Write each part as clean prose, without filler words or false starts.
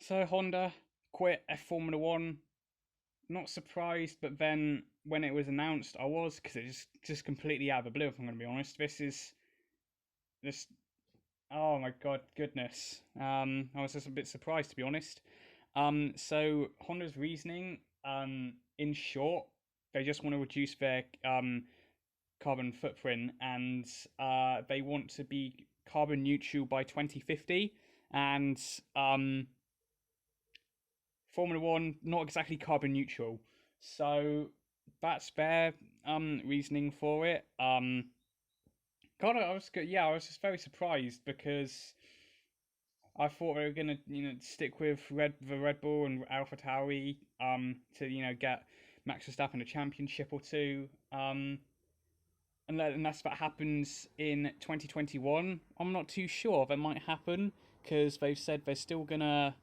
So Honda quit F Formula One. Not surprised, but then when it was announced, I was because it just completely out of the blue. If I'm going to be honest, this is this. Oh my god, goodness. I was just a bit surprised to be honest. So Honda's reasoning, in short, they just want to reduce their carbon footprint, and they want to be carbon neutral by 2050. And Formula One not exactly carbon neutral, so that's their reasoning for it. God, I was good. Yeah, I was just very surprised because I thought they were gonna stick with Red Bull and AlphaTauri to get Max Verstappen a championship or two. Unless that happens in 2021, I'm not too sure. That might happen because they've said they're still gonna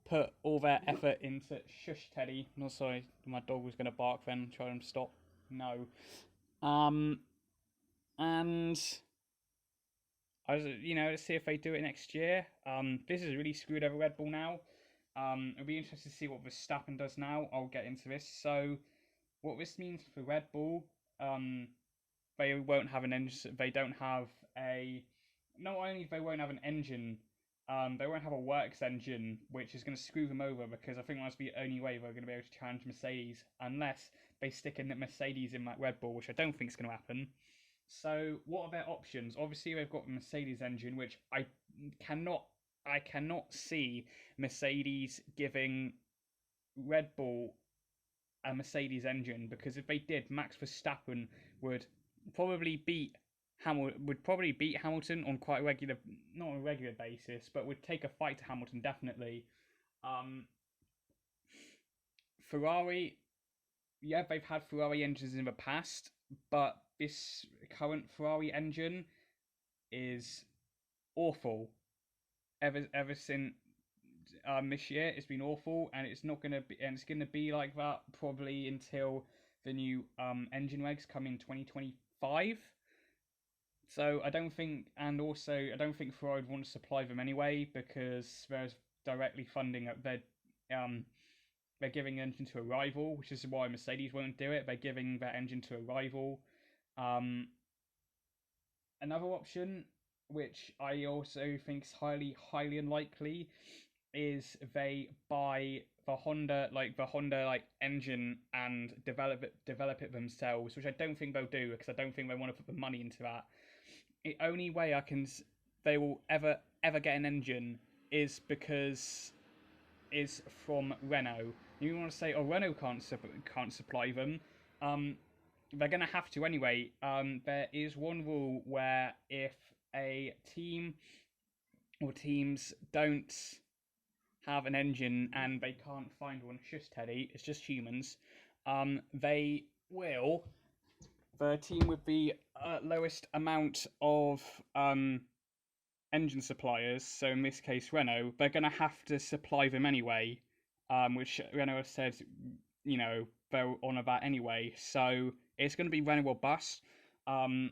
put all their effort into. Shush, Teddy. No, sorry, my dog was gonna bark. Then try and stop. No. Um, and I was, let's see if they do it next year. This is really screwed over Red Bull now. It'll be interesting to see what Verstappen does now. I'll get into this. So, what this means for Red Bull, um, they won't have an engine. They don't have a. Not only they won't have an engine, they won't have a works engine, which is going to screw them over because I think that's the only way they're going to be able to challenge Mercedes, unless they stick in Mercedes in that Red Bull, which I don't think is going to happen. So, what are their options? Obviously, they've got the Mercedes engine, which cannot, I cannot see Mercedes giving Red Bull a Mercedes engine because if they did, Max Verstappen would probably beat Hamilton on quite a regular, not on a regular basis, but would take a fight to Hamilton definitely. Um, Ferrari, yeah, they've had Ferrari engines in the past, but this current Ferrari engine is awful. Ever since this year, it's been awful, and it's gonna be like that probably until the new engine regs come in 2025. So I don't think, and also I don't think Ferrari would want to supply them anyway because there's directly funding. Um they're giving engine to a rival, which is why Mercedes won't do it. They're giving their engine to a rival. Um, Another option, which I also think is highly unlikely, is they buy the Honda like engine and develop it themselves, which I don't think they'll do because I don't think they want to put the money into that. The only way they will ever get an engine is from Renault. You want to say, oh, Renault can't supply them. Um, they're going to have to anyway. There is one rule where if a team or teams don't have an engine and they can't find one, it's just Teddy, it's just humans, they will. The team with the lowest amount of engine suppliers, so in this case Renault, they're going to have to supply them anyway, which Renault has said, they're on about anyway. So it's going to be Renault or bust. Um,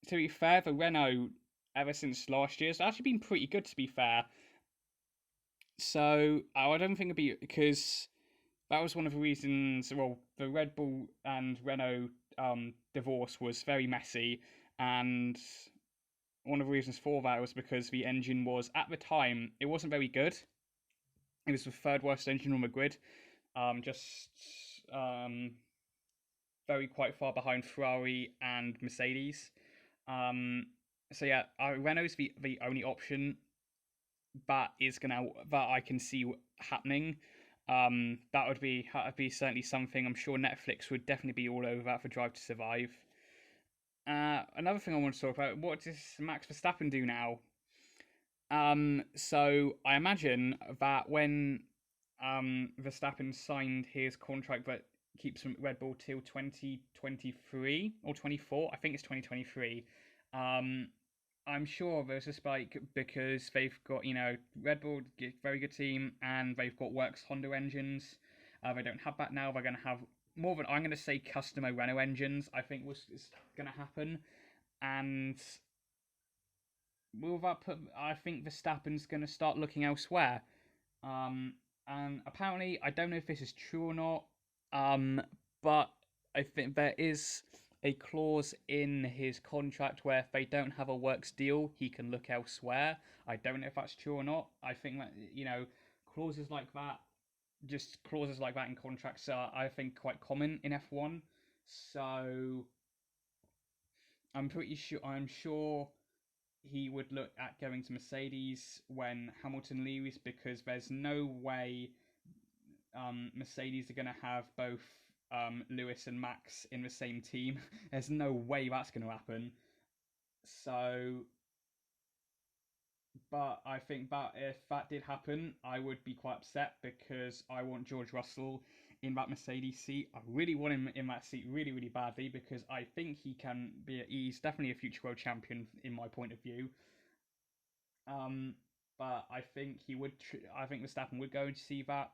to be fair, the Renault ever since last year has actually been pretty good. To be fair, so I don't think it'd be because that was one of the reasons. Well, the Red Bull and Renault divorce was very messy, and one of the reasons for that was because the engine was at the time it wasn't very good. It was the third worst engine on the grid, just um, very quite far behind Ferrari and Mercedes. Um, so yeah, Renault's the only option that I can see happening. That would be certainly something. I'm sure Netflix would definitely be all over that for Drive to Survive. Another thing I want to talk about: what does Max Verstappen do now? So I imagine that when Verstappen signed his contract that keeps Red Bull till 2023 or 24, I think it's 2023. Um, I'm sure there's a spike because they've got, Red Bull, very good team, and they've got works Honda engines. They don't have that now. They're going to have more than, I'm going to say, customer Renault engines, I think is going to happen. And will that put, I think Verstappen's going to start looking elsewhere. And apparently, I don't know if this is true or not, but I think there is a clause in his contract where if they don't have a works deal, he can look elsewhere. I don't know if that's true or not. I think that, clauses like that, just clauses like that in contracts are, I think, quite common in F1. So I'm sure he would look at going to Mercedes when Hamilton leaves, because there's no way Mercedes are going to have both Lewis and Max in the same team. There's no way that's going to happen. So, but I think that if that did happen, I would be quite upset because I want George Russell in that Mercedes seat. I really want him in that seat really, really badly because I think he can be. He's definitely a future world champion in my point of view. Um, but I think he would. I think Verstappen would go to see that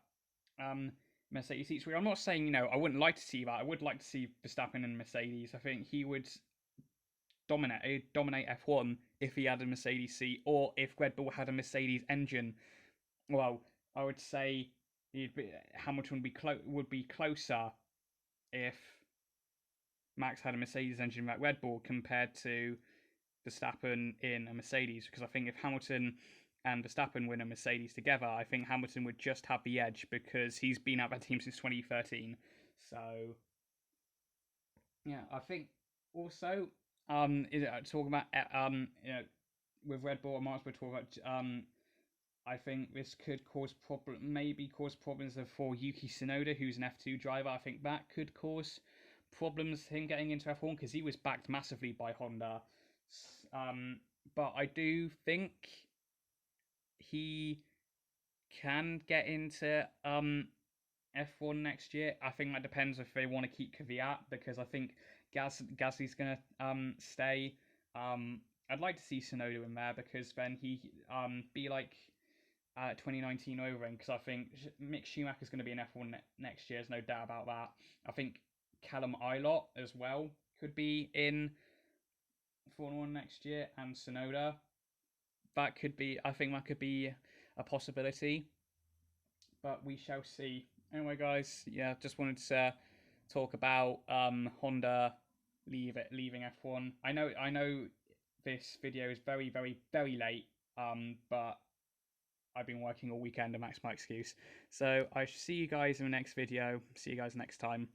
Mercedes seats. I'm not saying I wouldn't like to see that. I would like to see Verstappen and Mercedes. I think he would dominate F1 if he had a Mercedes seat, or if Red Bull had a Mercedes engine. Well, I would say Hamilton would be closer if Max had a Mercedes engine like Red Bull compared to Verstappen in a Mercedes, because I think if Hamilton and Verstappen win a Mercedes together, I think Hamilton would just have the edge because he's been at that team since 2013. So yeah, I think also talking about with Red Bull, I might as well talk about I think this could maybe cause problems for Yuki Tsunoda, who's an F2 driver. I think that could cause problems him getting into F1 because he was backed massively by Honda. But I do think he can get into F1 next year. I think that depends if they want to keep Kvyat, because I think Gasly's gonna stay. I'd like to see Tsunoda in there because then he be like 2019 over, because I think Mick Schumacher's going to be in F1 next year. There's no doubt about that. I think Callum Ilott as well could be in Formula One next year, and Tsunoda. That could be. I think that could be a possibility, but we shall see. Anyway, guys, yeah, just wanted to talk about Honda leaving F1. I know this video is very, very, very late, but I've been working all weekend and that's my excuse. So I shall see you guys in the next video. See you guys next time.